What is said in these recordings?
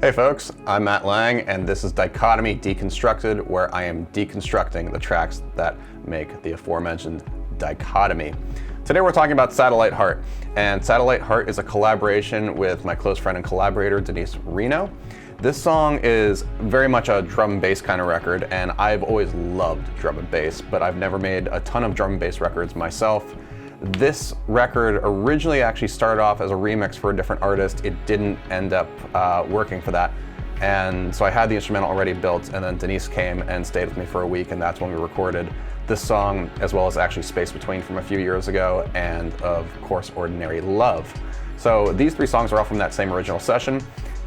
Hey folks, I'm Matt Lange, and this is Dichotomy Deconstructed, where I am deconstructing the tracks that make the aforementioned dichotomy. Today we're talking about Satellite Heart, and Satellite Heart is a collaboration with my close friend and collaborator, Deniz Reno. This song is very much a drum and bass kind of record, and I've always loved drum and bass, but I've never made a ton of drum and bass records myself. This record originally actually started off as a remix for a different artist. It didn't end up working for that. And so I had the instrumental already built, and then Deniz came and stayed with me for a week, and that's when we recorded this song, as well as actually Space Between from a few years ago, and of course, Ordinary Love. So these three songs are all from that same original session.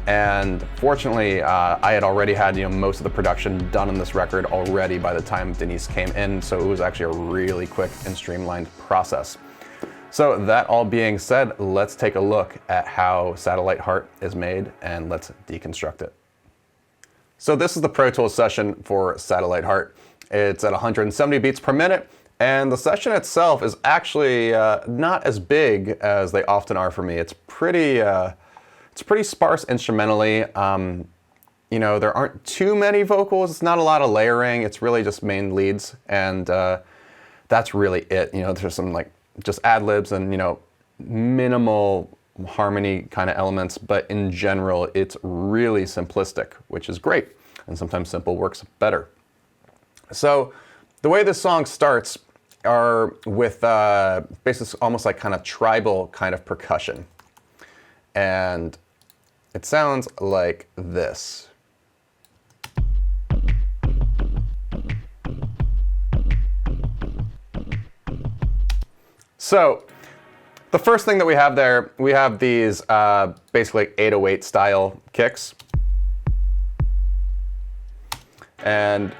And fortunately, I had already had most of the production done on this record already by the time Deniz came in, so it was actually a really quick and streamlined process. So that all being said, let's take a look at how Satellite Heart is made, and let's deconstruct it. So this is the Pro Tools session for Satellite Heart. It's at 170 beats per minute, and the session itself is actually not as big as they often are for me. It's pretty sparse instrumentally. There aren't too many vocals. It's not a lot of layering. It's really just main leads, and that's really it. There's some just ad-libs and minimal harmony kind of elements, but in general, it's really simplistic, which is great. And sometimes simple works better. So the way this song starts are with basically almost like kind of tribal kind of percussion. And it sounds like this. So the first thing that we have there, we have these basically 808 style kicks. And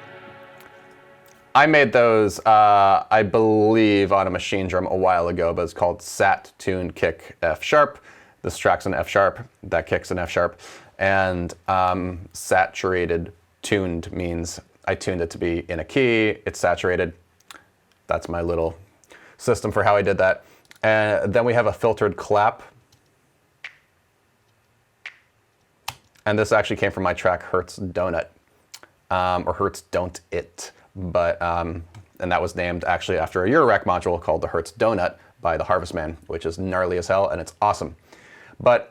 I made those, I believe, on a machine drum a while ago, but it's called Sat Tune Kick F Sharp. This track's an F Sharp, that kick's an F Sharp. And saturated tuned means I tuned it to be in a key, it's saturated. That's my little system for how I did that. And then we have a filtered clap. And this actually came from my track Hurts Donut, or Hurts Don't It. But, and that was named actually after a Eurorack module called the Hurts Donut by the Harvestman, which is gnarly as hell and it's awesome. But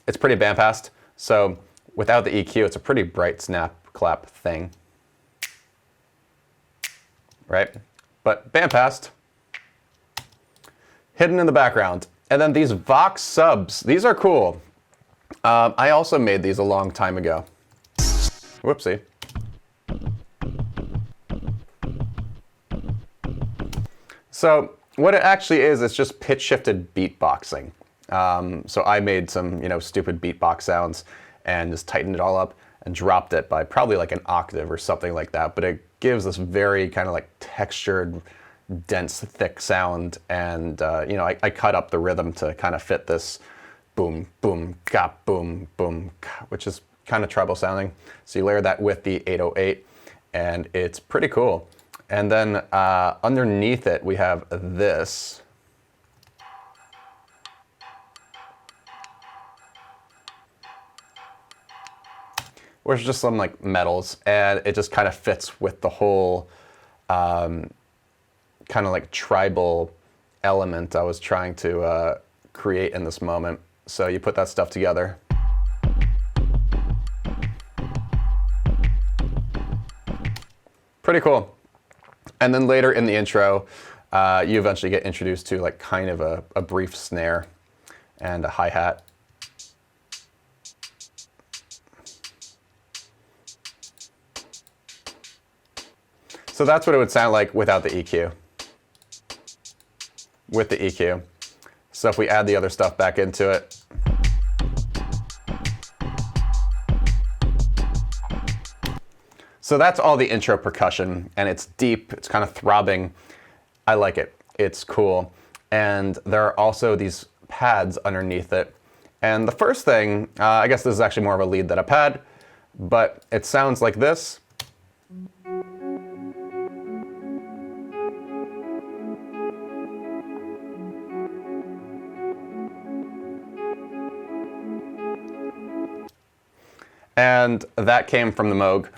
it's pretty bandpassed, so without the EQ, it's a pretty bright snap clap thing, right? But bandpassed, hidden in the background. And then these Vox subs, these are cool. I also made these a long time ago. Whoopsie. So what it actually is, it's just pitch shifted beatboxing. So I made some, stupid beatbox sounds and just tightened it all up and dropped it by probably like an octave or something like that. But it gives this very kind of like textured, dense, thick sound. And, I cut up the rhythm to kind of fit this boom, boom, ga, boom, boom, ga, which is kind of treble sounding. So you layer that with the 808 and it's pretty cool. And then underneath it, we have this. Which is just some metals, and it just kind of fits with the whole kind of like tribal element I was trying to create in this moment. So you put that stuff together. Pretty cool. And then later in the intro, you eventually get introduced to kind of a brief snare and a hi-hat. So that's what it would sound like without the EQ. With the EQ. So if we add the other stuff back into it. So that's all the intro percussion, and it's deep, it's kind of throbbing. I like it, it's cool. And there are also these pads underneath it. And the first thing, I guess this is actually more of a lead than a pad, but it sounds like this. And that came from the Moog.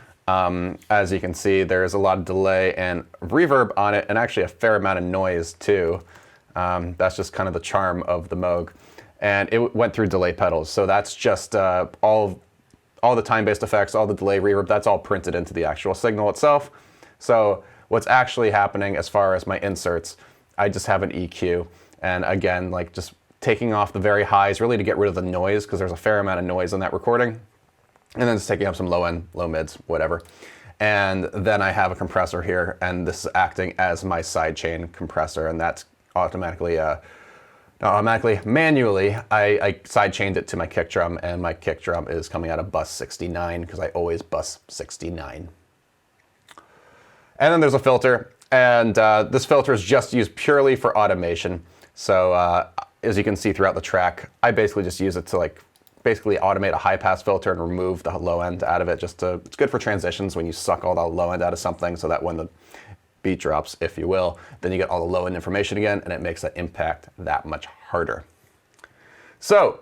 As you can see, there's a lot of delay and reverb on it, and actually a fair amount of noise too. That's just kind of the charm of the Moog. And it went through delay pedals, so that's just all the time-based effects, all the delay reverb, that's all printed into the actual signal itself. So what's actually happening as far as my inserts, I just have an EQ, and again, like just taking off the very highs really to get rid of the noise, because there's a fair amount of noise in that recording. And then just taking up some low end, low mids, whatever. And then I have a compressor here, and this is acting as my sidechain compressor, and that's automatically, manually, I sidechained it to my kick drum, and my kick drum is coming out of bus 69, because I always bus 69. And then there's a filter, and this filter is just used purely for automation. So as you can see throughout the track, I basically just use it to basically automate a high pass filter and remove the low end out of it. It's good for transitions when you suck all the low end out of something, so that when the beat drops, if you will, then you get all the low end information again, and it makes that impact that much harder. So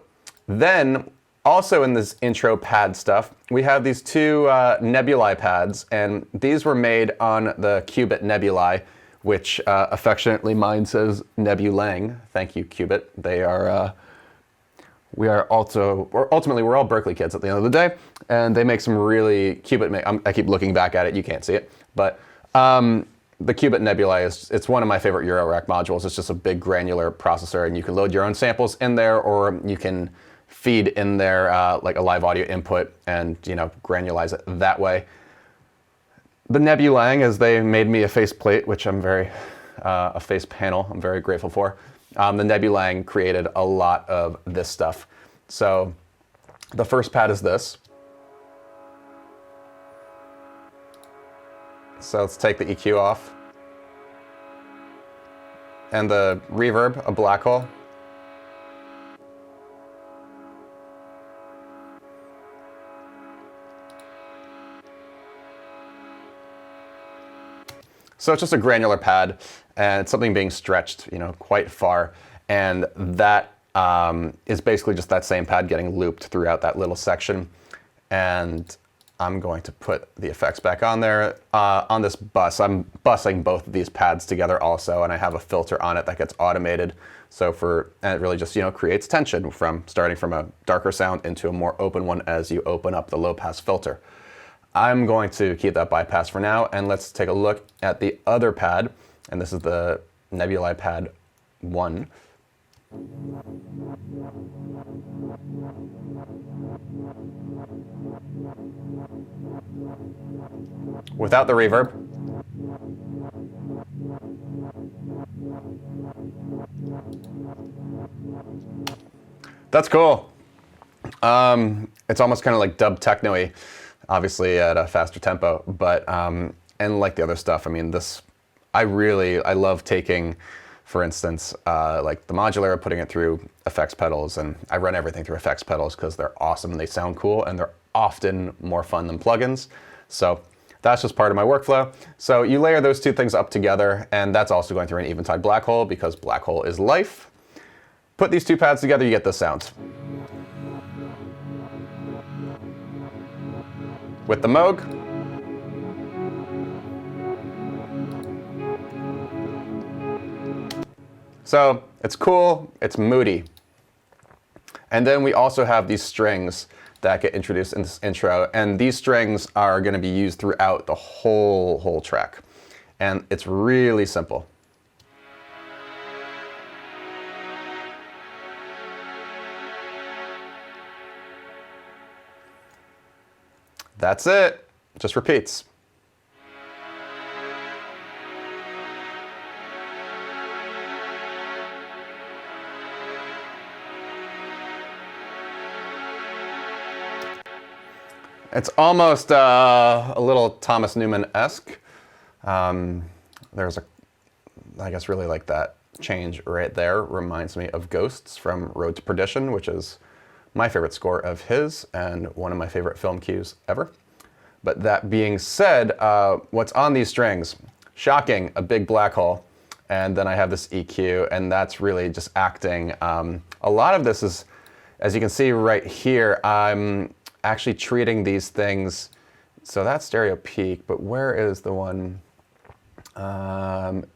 then also in this intro pad stuff, we have these two nebulae pads, and these were made on the Qubit nebulae, which affectionately mine says Nebulang. Thank you, Qubit. They are ultimately, we're all Berkeley kids at the end of the day, and they make some really I keep looking back at it, you can't see it, but the Qubit Nebulae it's one of my favorite Eurorack modules. It's just a big granular processor, and you can load your own samples in there, or you can feed in there like a live audio input and granulize it that way. The Nebulang, as they made me a faceplate, which I'm a face panel, I'm very grateful for. The Nebulang created a lot of this stuff. So the first pad is this. So let's take the EQ off. And the reverb, a black hole. So it's just a granular pad, and it's something being stretched, quite far. And that is basically just that same pad getting looped throughout that little section. And I'm going to put the effects back on there. On this bus, I'm bussing both of these pads together also, and I have a filter on it that gets automated. And it really just, creates tension from starting from a darker sound into a more open one as you open up the low pass filter. I'm going to keep that bypass for now, and let's take a look at the other pad, and this is the Nebulae Pad 1. Without the reverb. That's cool. It's almost kind of like dub techno-y. Obviously at a faster tempo, but and like the other stuff, I love taking, for instance, like the modular, putting it through effects pedals, and I run everything through effects pedals because they're awesome, they sound cool, and they're often more fun than plugins. So that's just part of my workflow. So you layer those two things up together, and that's also going through an Eventide black hole because black hole is life. Put these two pads together, you get this sound. With the Moog. So it's cool, it's moody. And then we also have these strings that get introduced in this intro, and these strings are going to be used throughout the whole track. And it's really simple. That's it. Just repeats. It's almost a little Thomas Newman-esque. There's I guess really like that change right there reminds me of Ghosts from Road to Perdition, which is my favorite score of his and one of my favorite film cues ever. But that being said, what's on these strings? Shocking, a big black hole. And then I have this EQ, and that's really just acting. A lot of this is, as you can see right here, I'm actually treating these things. So that's stereo peak, but where is the one?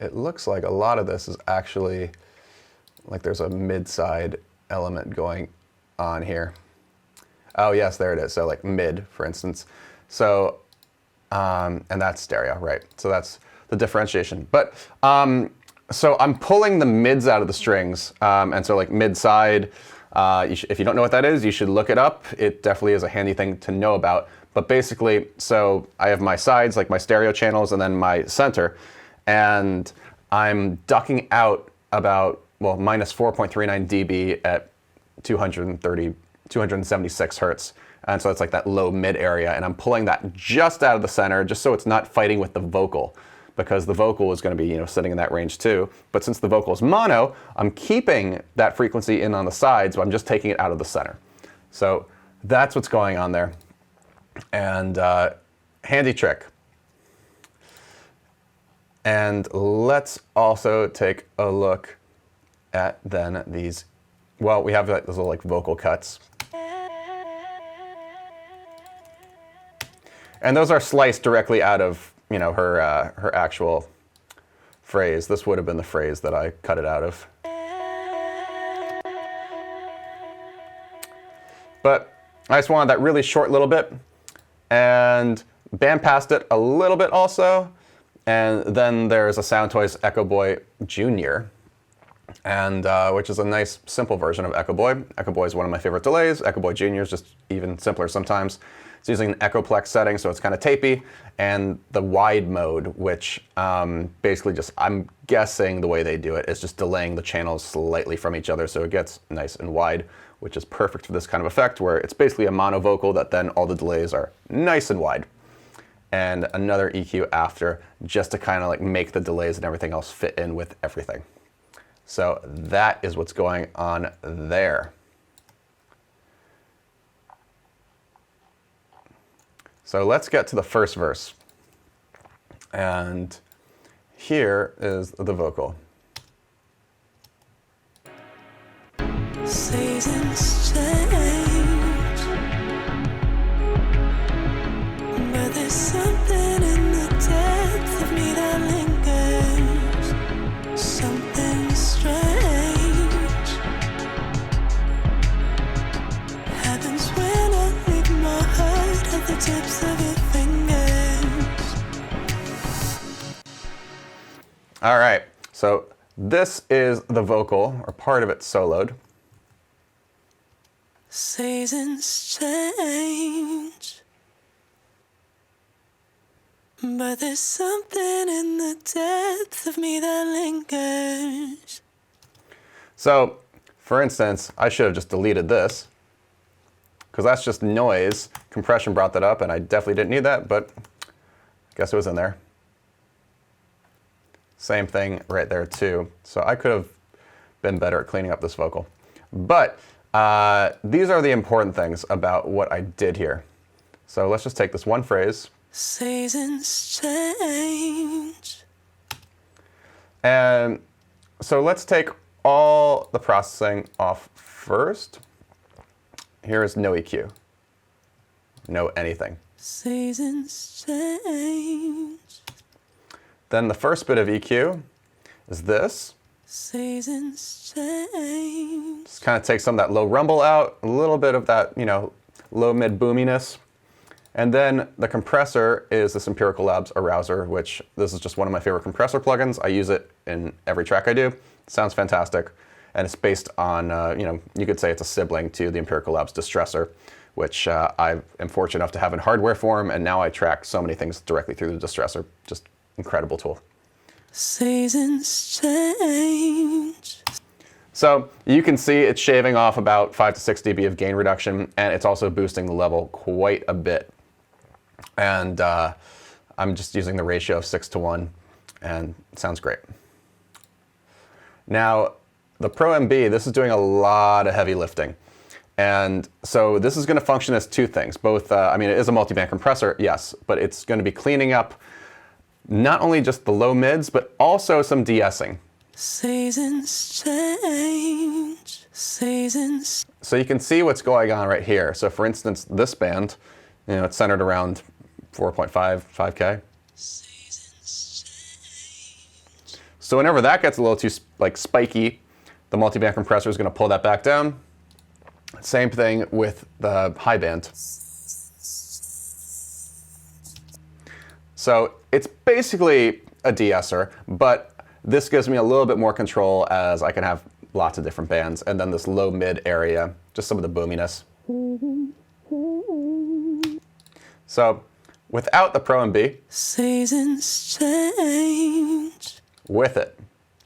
It looks like a lot of this is actually like there's a mid-side element going on here. Oh yes, there it is. So like mid, for instance. So, and that's stereo, right? So that's the differentiation. But so I'm pulling the mids out of the strings, and so like mid-side. If you don't know what that is, you should look it up. It definitely is a handy thing to know about. But basically, so I have my sides, like my stereo channels, and then my center. And I'm ducking out about, well, minus 4.39 dB at 276 hertz. And so it's like that low mid area. And I'm pulling that just out of the center, just so it's not fighting with the vocal, because the vocal is going to be, sitting in that range too. But since the vocal is mono, I'm keeping that frequency in on the sides, but I'm just taking it out of the center. So that's what's going on there. And handy trick. And let's also take a look at then these, well, we have those little like vocal cuts. And those are sliced directly out of, her actual phrase. This would have been the phrase that I cut it out of. But I just wanted that really short little bit, and band passed it a little bit also. And then there's a Sound Toys Echo Boy Junior, and which is a nice simple version of Echo Boy. Echo Boy is one of my favorite delays. Echo Boy Junior is just even simpler sometimes. It's using an Echoplex setting, so it's kind of tapey, and the wide mode, which basically just, I'm guessing the way they do it is just delaying the channels slightly from each other so it gets nice and wide, which is perfect for this kind of effect where it's basically a mono vocal that then all the delays are nice and wide. And another EQ after, just to kind of like make the delays and everything else fit in with everything. So that is what's going on there. So let's get to the first verse. And here is the vocal. Seasons change, but there's something in the depth of me that lingers, something strange happens when I leave my heart at the tips of your fingers. All right, so this is the vocal, or part of it soloed. Seasons change, but there's something in the depth of me that lingers. So, for instance, I should have just deleted this, because that's just noise. Compression brought that up, and I definitely didn't need that, but I guess it was in there. Same thing right there too. So I could have been better at cleaning up this vocal. But these are the important things about what I did here. So let's just take this one phrase. Seasons change. And so let's take all the processing off first. Here is no EQ. No anything. Seasons change. Then the first bit of EQ is this. Seasons change. Just kind of take some of that low rumble out, a little bit of that, low mid boominess. And then the compressor is this Empirical Labs Arouser, which this is just one of my favorite compressor plugins. I use it in every track I do. It sounds fantastic. And it's based on, you could say it's a sibling to the Empirical Labs Distressor, which I am fortunate enough to have in hardware form. And now I track so many things directly through the Distressor. Just incredible tool. Seasons change. So you can see it's shaving off about 5 to 6 dB of gain reduction, and it's also boosting the level quite a bit. And I'm just using the ratio of 6:1, and it sounds great. Now, the Pro MB, this is doing a lot of heavy lifting. And so this is going to function as two things. Both, it is a multiband compressor, yes, but it's going to be cleaning up not only just the low mids, but also some de-essing. Seasons change. Seasons. So you can see what's going on right here. So for instance, this band, it's centered around 4.5, 5K. So whenever that gets a little too spiky, the multiband compressor is going to pull that back down. Same thing with the high band. So it's basically a de-esser, but this gives me a little bit more control as I can have lots of different bands. And then this low mid area, just some of the boominess. So without the Pro and B, Seasons change. with it,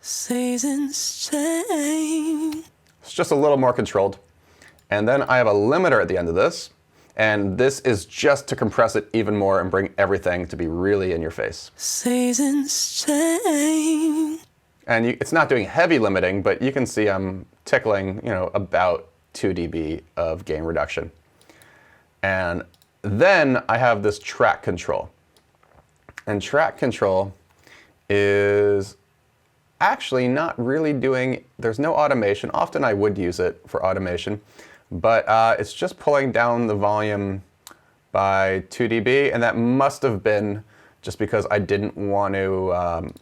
Seasons change. it's just a little more controlled. And then I have a limiter at the end of this. And this is just to compress it even more and bring everything to be really in your face. Seasons change. And it's not doing heavy limiting, but you can see I'm tickling, about 2 dB of gain reduction. And then I have this track control. And track control is actually not really there's no automation. Often I would use it for automation, but it's just pulling down the volume by 2 dB, and that must have been just because I didn't want to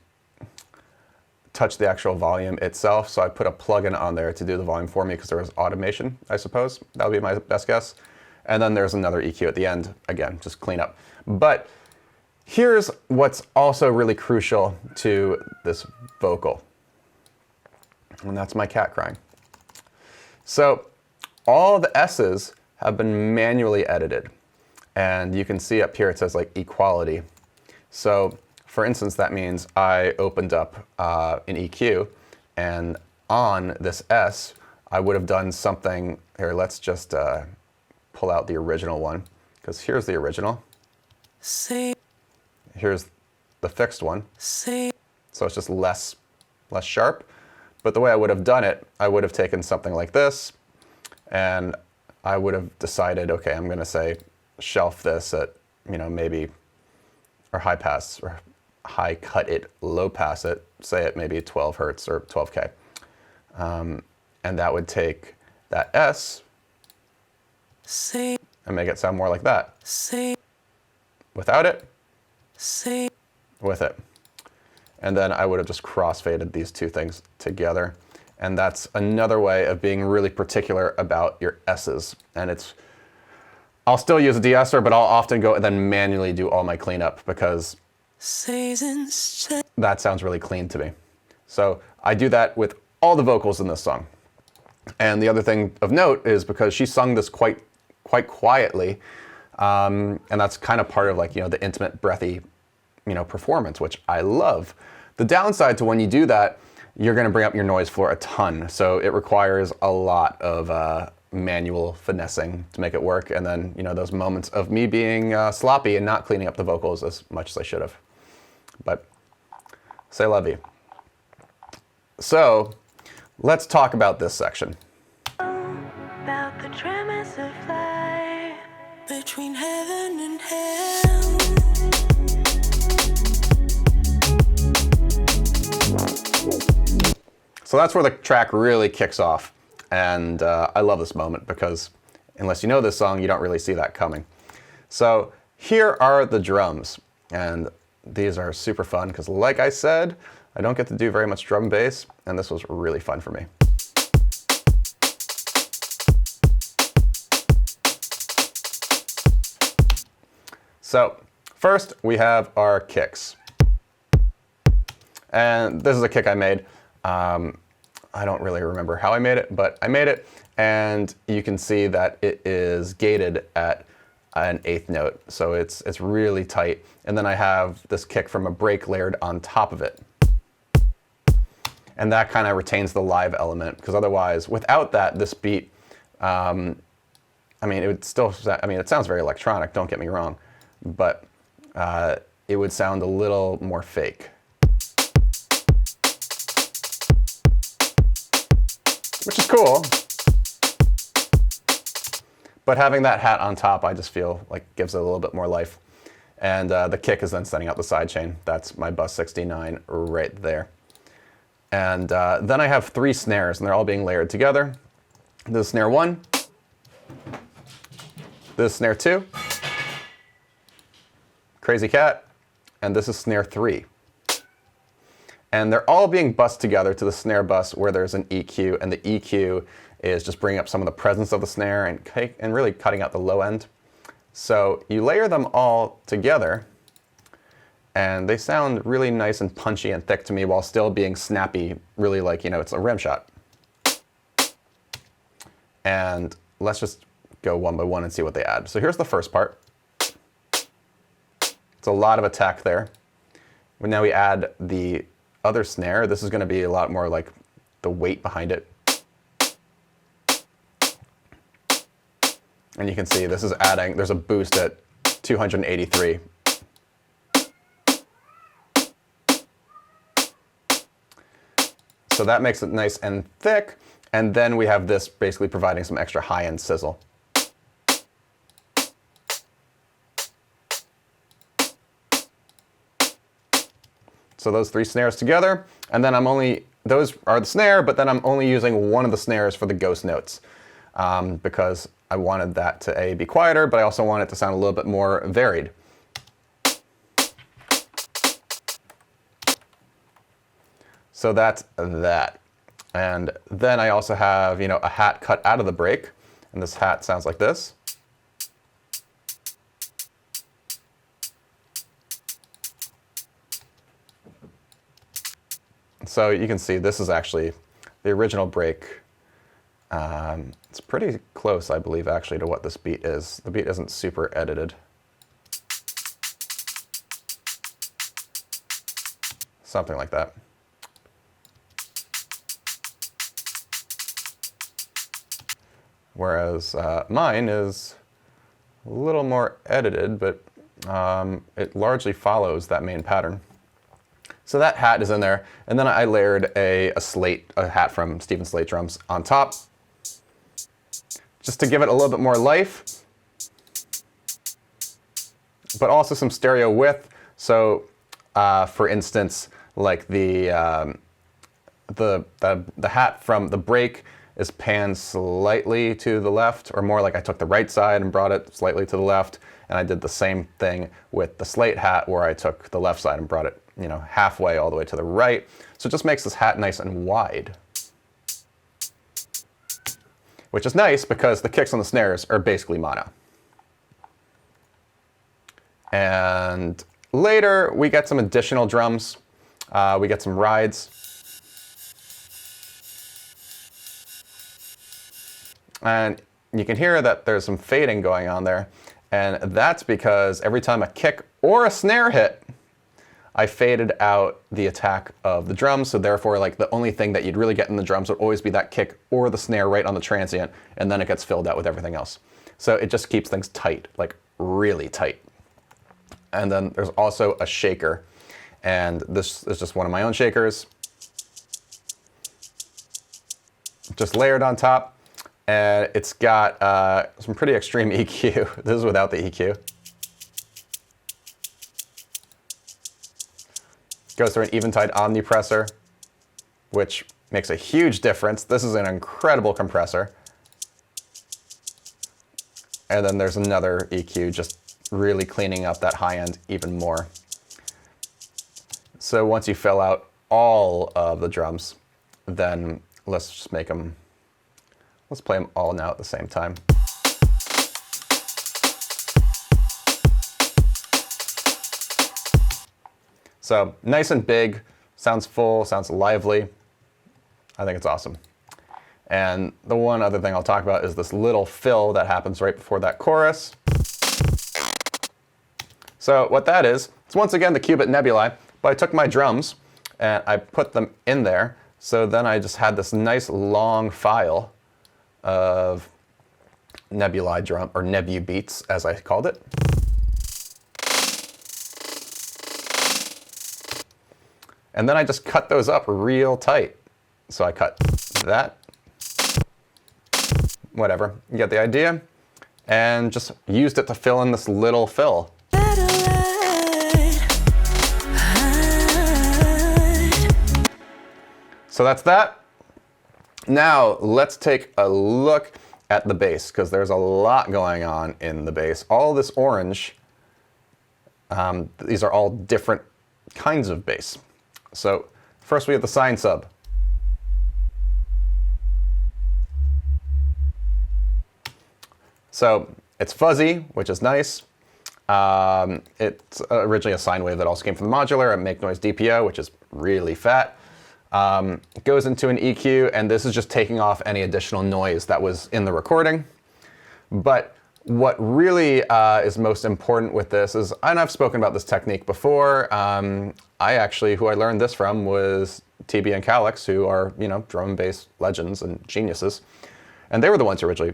touch the actual volume itself, so I put a plugin on there to do the volume for me because there was automation, I suppose. That would be my best guess. And then there's another EQ at the end, again, just clean up. But here's what's also really crucial to this vocal, and that's my cat crying. So all the S's have been manually edited, and you can see up here it says equality. So for instance, that means I opened up an EQ, and on this S, I would have done something. Here, let's just pull out the original one, because here's the original. Here's the fixed one. So it's just less sharp. But the way I would have done it, I would have taken something like this, and I would have decided, okay, I'm going to say shelf this at, maybe, or high pass, or high cut it, low pass it, say at maybe 12 hertz or 12K. And that would take that S and make it sound more like that. Without it, with it. And then I would have just crossfaded these two things together. And that's another way of being really particular about your S's. And I'll still use a de-esser, but I'll often go and then manually do all my cleanup because that sounds really clean to me. So I do that with all the vocals in this song. And the other thing of note is because she sung this quite quietly, and that's kind of part of the intimate, breathy, performance, which I love. The downside to when you do that, you're going to bring up your noise floor a ton. So it requires a lot of manual finessing to make it work. And then, those moments of me being sloppy and not cleaning up the vocals as much as I should have. But c'est la vie. So let's talk about this section. About the tremors of life between heaven and hell. So that's where the track really kicks off. And I love this moment because unless you know this song, you don't really see that coming. So here are the drums. And these are super fun because like I said, I don't get to do very much drum and bass, and this was really fun for me. So first we have our kicks. And this is a kick I made. I don't really remember how I made it, but I made it, and you can see that it is gated at an 1/8 note, so it's really tight. And then I have this kick from a break layered on top of it. And that kind of retains the live element, because otherwise, without that, this beat, it would still, it sounds very electronic, don't get me wrong, but it would sound a little more fake. Which is cool. But having that hat on top, I just feel gives it a little bit more life. And the kick is then setting up the sidechain. That's my bus 69 right there. And then I have 3 snares, and they're all being layered together. This is snare 1. This is snare 2. Crazy cat. And this is snare 3. And they're all being bussed together to the snare bus where there's an EQ, and the EQ is just bringing up some of the presence of the snare and really cutting out the low end. So you layer them all together, and they sound really nice and punchy and thick to me while still being snappy, really like, you know, it's a rim shot. And let's just go one by one and see what they add. So here's the first part. It's a lot of attack there. But now we add the other snare. This is going to be a lot more like the weight behind it. And you can see this is adding, there's a boost at 283. So that makes it nice and thick. And then we have this basically providing some extra high-end sizzle. So those 3 snares together, and then those are the snare, but then I'm only using one of the snares for the ghost notes because I wanted that to be quieter, but I also want it to sound a little bit more varied. So that's that. And then I also have, you know, a hat cut out of the break, and this hat sounds like this. So you can see this is actually the original break. It's pretty close, I believe, actually, to what this beat is. The beat isn't super edited. Something like that. Whereas mine is a little more edited, but it largely follows that main pattern. So that hat is in there, and then I layered a hat from Stephen Slate drums on top, just to give it a little bit more life, but also some stereo width. So, for instance, like the hat from the break is panned slightly to the left, or more like I took the right side and brought it slightly to the left, and I did the same thing with the Slate hat where I took the left side and brought it, you know, halfway all the way to the right. So it just makes this hat nice and wide. Which is nice because the kicks on the snares are basically mono. And later we get some additional drums. We get some rides. And you can hear that there's some fading going on there. And that's because every time a kick or a snare hit, I faded out the attack of the drums, so therefore like the only thing that you'd really get in the drums would always be that kick or the snare right on the transient, and then it gets filled out with everything else. So it just keeps things tight, like really tight. And then there's also a shaker, and this is just one of my own shakers. Just layered on top, and it's got some pretty extreme EQ. This is without the EQ. Goes through an Eventide omnipressor, which makes a huge difference. This is an incredible compressor. And then there's another EQ just really cleaning up that high end even more. So once you fill out all of the drums, then let's just play them all now at the same time. So nice and big, sounds full, sounds lively. I think it's awesome. And the one other thing I'll talk about is this little fill that happens right before that chorus. So what that is, it's once again the Qubit Nebulae, but I took my drums and I put them in there. So then I just had this nice long file of nebulae drum, or nebu beats as I called it. And then I just cut those up real tight. So I cut that, whatever, you get the idea, and just used it to fill in this little fill. So that's that. Now let's take a look at the bass, because there's a lot going on in the bass. All this orange, these are all different kinds of bass. So first we have the sine sub. So it's fuzzy, which is nice. It's originally a sine wave that also came from the modular, a make noise DPO, which is really fat. It goes into an EQ, and this is just taking off any additional noise that was in the recording. But what really is most important with this is, and I've spoken about this technique before, who I learned this from was TB and Calix, who are, drum and bass legends and geniuses. And they were the ones who originally,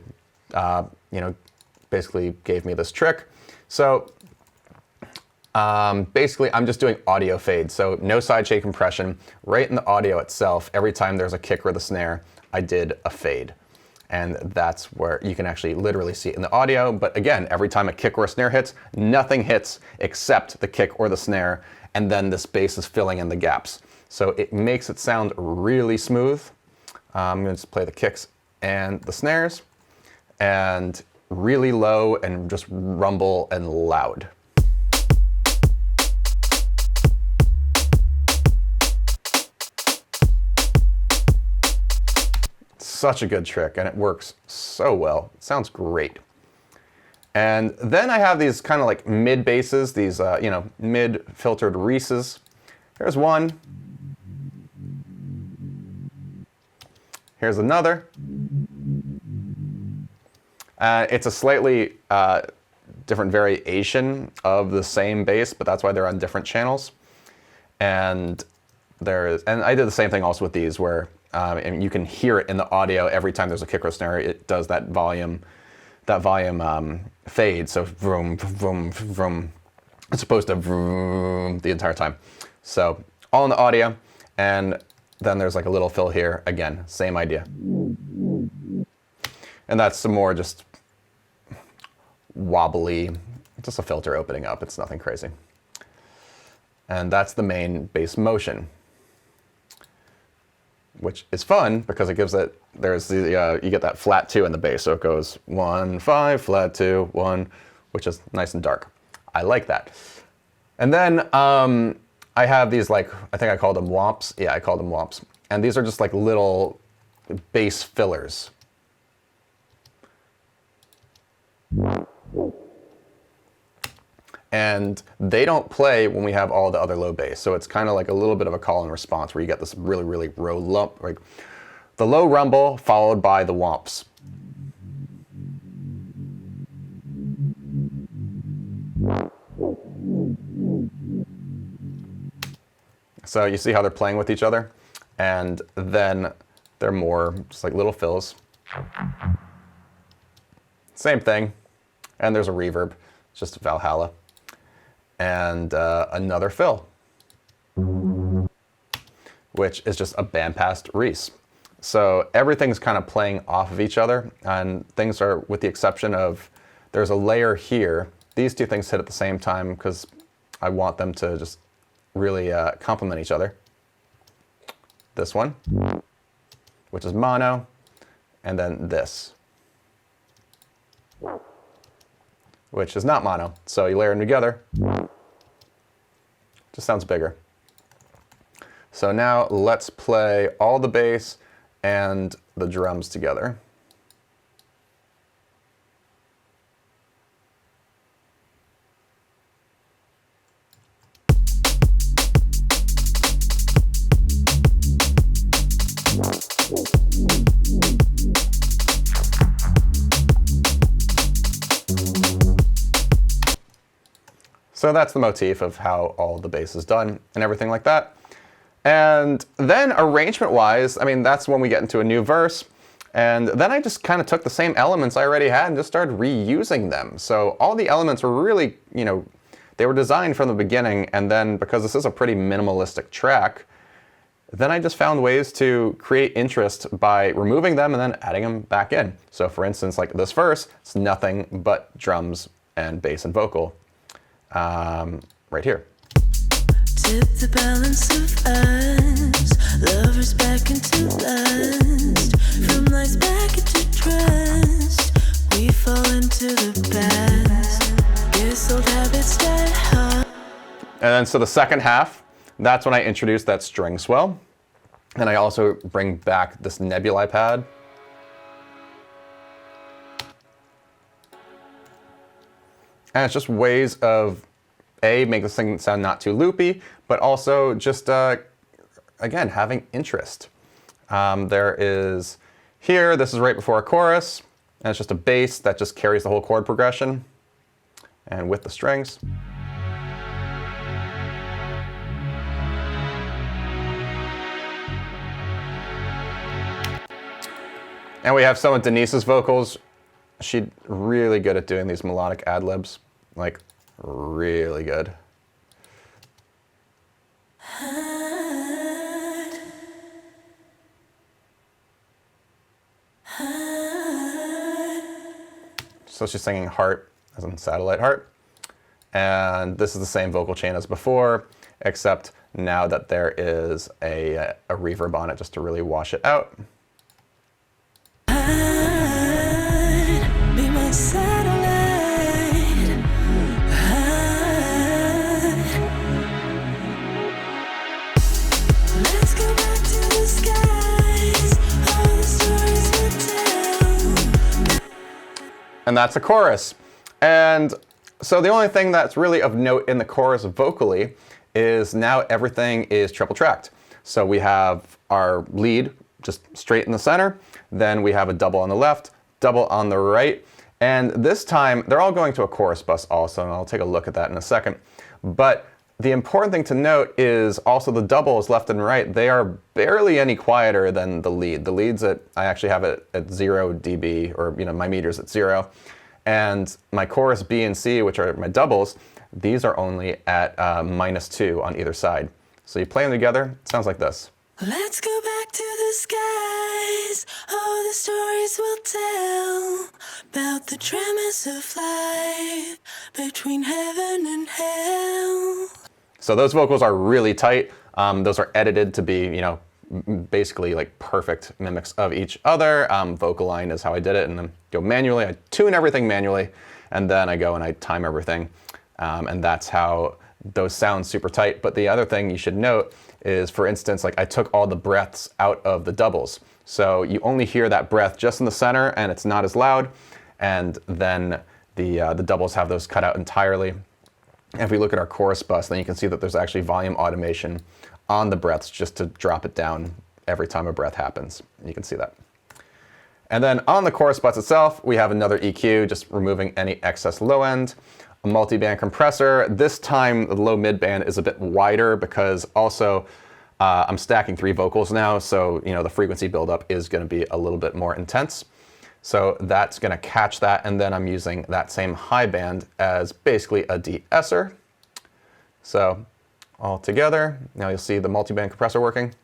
basically gave me this trick. So basically I'm just doing audio fade. So no sidechain compression, right in the audio itself. Every time there's a kick or the snare, I did a fade. And that's where you can actually literally see it in the audio. But again, every time a kick or a snare hits, nothing hits except the kick or the snare. And then this bass is filling in the gaps. So it makes it sound really smooth. I'm going to just play the kicks and the snares, and really low and just rumble and loud. Such a good trick, and it works so well. It sounds great. And then I have these kind of like mid basses, these mid filtered Reeses. Here's one. Here's another. It's a slightly different variation of the same bass, but that's why they're on different channels. And I did the same thing also with these, where and you can hear it in the audio every time there's a kick or snare. It does that volume fade. So vroom, vroom, vroom, as opposed to vroom the entire time. So all in the audio, and then there's like a little fill here. Again, same idea. And that's some more just wobbly, just a filter opening up. It's nothing crazy. And that's the main bass motion, which is fun because it gives it, you get that flat 2 in the bass. So it goes 1, 5, flat 2, 1, which is nice and dark. I like that. And then I have these, I think I called them womps. Yeah, I called them womps. And these are just like little bass fillers. And they don't play when we have all the other low bass. So it's kind of like a little bit of a call and response, where you get this really, really low lump, like the low rumble followed by the womps. So you see how they're playing with each other? And then they're more just like little fills. Same thing. And there's a reverb, just Valhalla. And another fill, which is just a bandpassed Reese. So everything's kind of playing off of each other, and things are, with the exception of, there's a layer here. These two things hit at the same time because I want them to just really complement each other. This one, which is mono, and then this, which is not mono. So you layer them together, just sounds bigger. So now let's play all the bass and the drums together. So that's the motif of how all the bass is done and everything like that. And then arrangement-wise, I mean, that's when we get into a new verse. And then I just kind of took the same elements I already had and just started reusing them. So all the elements were really, they were designed from the beginning. And then because this is a pretty minimalistic track, then I just found ways to create interest by removing them and then adding them back in. So for instance, like this verse, it's nothing but drums and bass and vocal right here. Tip the balance of us, lovers back into lust, from lies back into trust, we fall into the past, guess old habits die hard. And then so the second half, that's when I introduce that string swell. And I also bring back this nebulae pad. And it's just ways of, A, make this thing sound not too loopy, but also just, again, having interest. There is here, this is right before a chorus, and it's just a bass that just carries the whole chord progression, and with the strings. And we have some of Denise's vocals. She's really good at doing these melodic ad-libs, like really good. So she's singing heart, as in satellite heart. And this is the same vocal chain as before, except now that there is a reverb on it just to really wash it out. Be my satellite. Let's go back to the skies. All the stories we tell. And that's a chorus. And so the only thing that's really of note in the chorus vocally is now everything is triple tracked. So we have our lead just straight in the center, then we have a double on the left, double on the right, and this time they're all going to a chorus bus also, and I'll take a look at that in a second. But the important thing to note is also the doubles left and right, they are barely any quieter than the lead. The lead's I actually have it at 0 dB, or my meter's at 0. And my chorus B and C, which are my doubles, these are only at -2 on either side. So you play them together, it sounds like this. Let's go back to the skies. All the stories we'll tell about the tremors of life between heaven and hell. So those vocals are really tight. Those are edited to be, basically like perfect mimics of each other. Vocal line is how I did it, and then go manually. I tune everything manually, and then I go and I time everything, and that's how those sound super tight. But the other thing you should note is, for instance, like I took all the breaths out of the doubles. So you only hear that breath just in the center and it's not as loud. And then the doubles have those cut out entirely. And if we look at our chorus bus, then you can see that there's actually volume automation on the breaths just to drop it down every time a breath happens. You can see that. And then on the chorus bus itself, we have another EQ, just removing any excess low end. A multi-band compressor. This time the low mid band is a bit wider because also I'm stacking 3 vocals now, so the frequency buildup is going to be a little bit more intense. So that's going to catch that, and then I'm using that same high band as basically a de-esser. So all together, now you'll see the multi-band compressor working.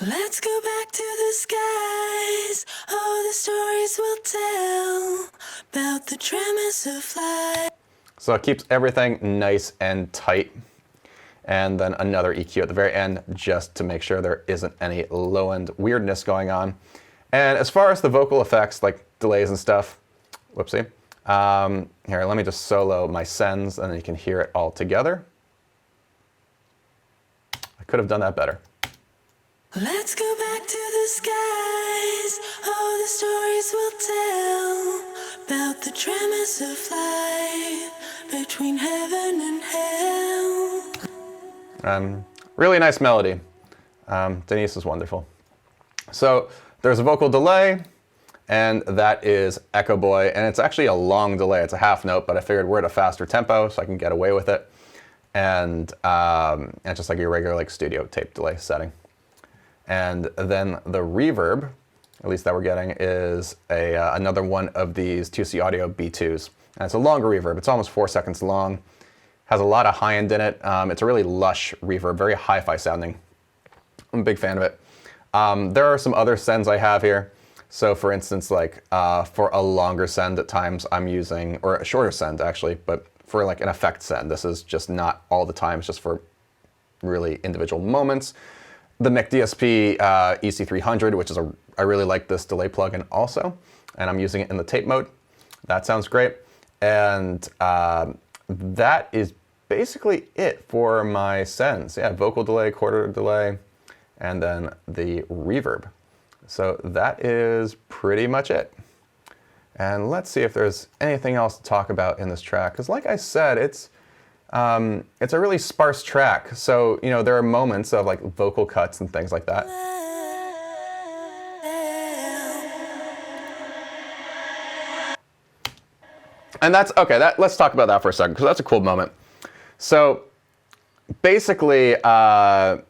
Let's go back to the skies. All the stories we'll tell about the tremors of life. So it keeps everything nice and tight. And then another EQ at the very end just to make sure there isn't any low end weirdness going on. And as far as the vocal effects, like delays and stuff, whoopsie. Here, let me just solo my sends and then you can hear it all together. I could have done that better. Let's go back to the skies. All the stories we'll tell about the tremors of life between heaven and hell. Really nice melody. Denise is wonderful. So there's a vocal delay, and that is Echo Boy, and it's actually a long delay. It's a half note, but I figured we're at a faster tempo, so I can get away with it. And it's just like your regular studio tape delay setting. And then the reverb, at least that we're getting, is another one of these 2C Audio B2s. And it's a longer reverb. It's almost 4 seconds long. Has a lot of high end in it. It's a really lush reverb, very hi-fi sounding. I'm a big fan of it. There are some other sends I have here. So for instance, for a longer send at times I'm using, or a shorter send actually, but for an effect send, this is just not all the time, it's just for really individual moments. The Mic DSP EC300, which is I really like this delay plugin also, and I'm using it in the tape mode. That sounds great. And that is basically it for my sends. Yeah, vocal delay, quarter delay, and then the reverb. So that is pretty much it. And let's see if there's anything else to talk about in this track. Because like I said, it's a really sparse track. So, you know, there are moments of like vocal cuts and things like that. And that's, okay, let's talk about that for a second, because that's a cool moment. So basically, does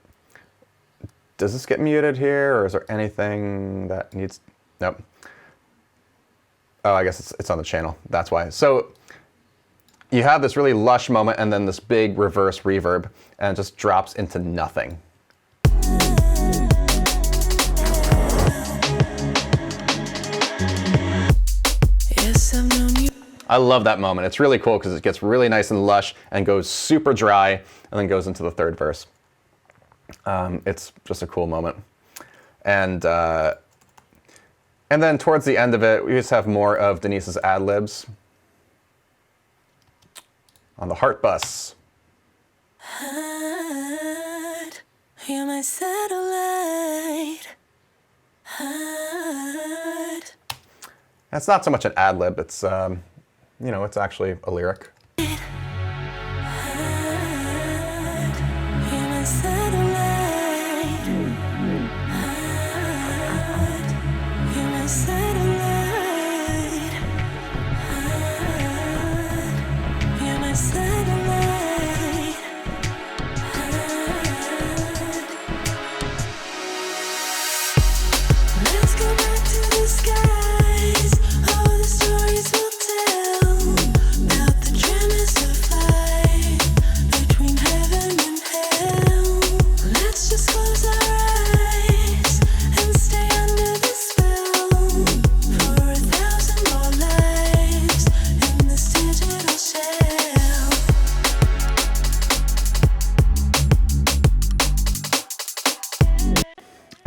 this get muted here, or is there anything that needs, nope. Oh, I guess it's on the channel, that's why. So you have this really lush moment and then this big reverse reverb, and it just drops into nothing. I love that moment. It's really cool because it gets really nice and lush and goes super dry and then goes into the third verse. It's just a cool moment. And then towards the end of it, we just have more of Deniz's ad-libs on the heart bus. Heart, you're my satellite. Heart. It's not so much an ad-lib, it's, you know, it's actually a lyric.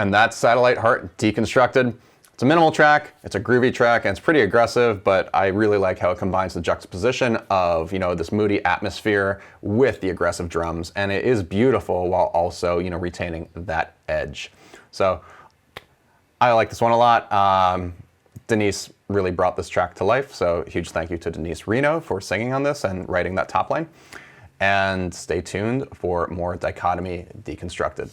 And that's Satellite Heart Deconstructed. It's a minimal track, it's a groovy track, and it's pretty aggressive, but I really like how it combines the juxtaposition of, you know, this moody atmosphere with the aggressive drums, and it is beautiful while also, you know, retaining that edge. So I like this one a lot. Deniz really brought this track to life, so huge thank you to Deniz Reno for singing on this and writing that top line. And stay tuned for more Dichotomy Deconstructed.